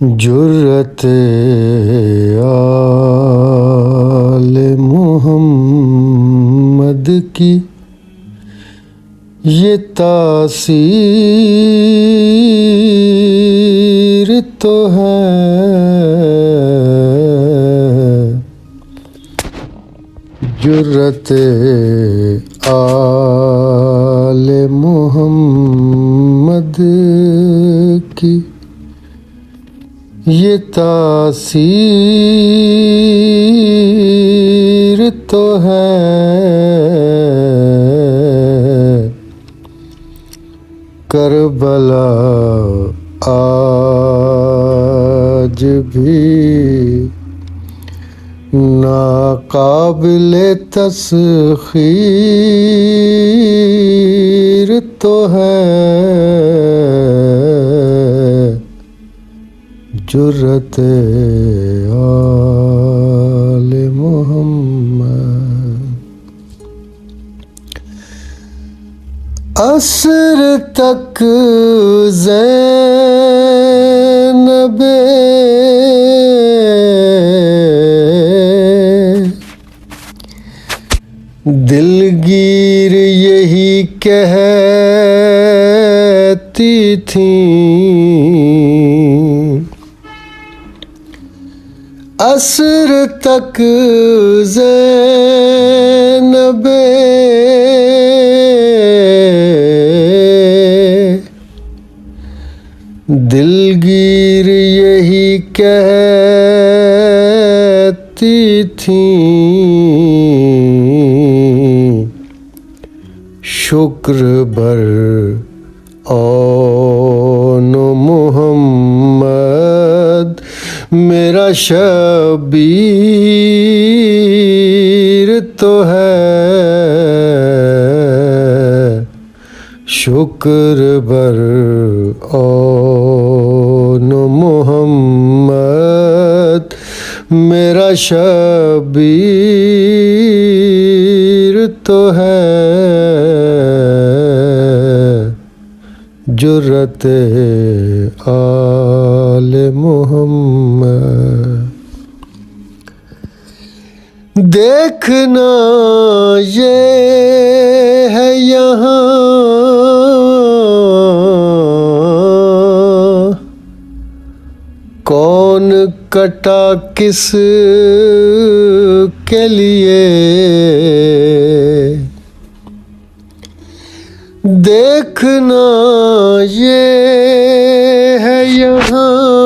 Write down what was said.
جرأت آل محمد کی یہ تاثیر تو ہے، جرأت آل محمد کی یہ تاثیر تو ہے، کربلا آج بھی ناقابل تسخیر تو ہے، جرأت آل محمد۔ عصر تک زینب دلگیر یہی کہتی تھیں، عصر تک زینب دلگیر یہی کہتی تھیں، شکر بر آن محمد میرا شبیر تو ہے، شکر بر آن محمد میرا شبیر تو ہے، جرأت آل محمد۔ دیکھنا یہ ہے یہاں کون کٹا کس کے لیے، دیکھنا یہ ہے یہاں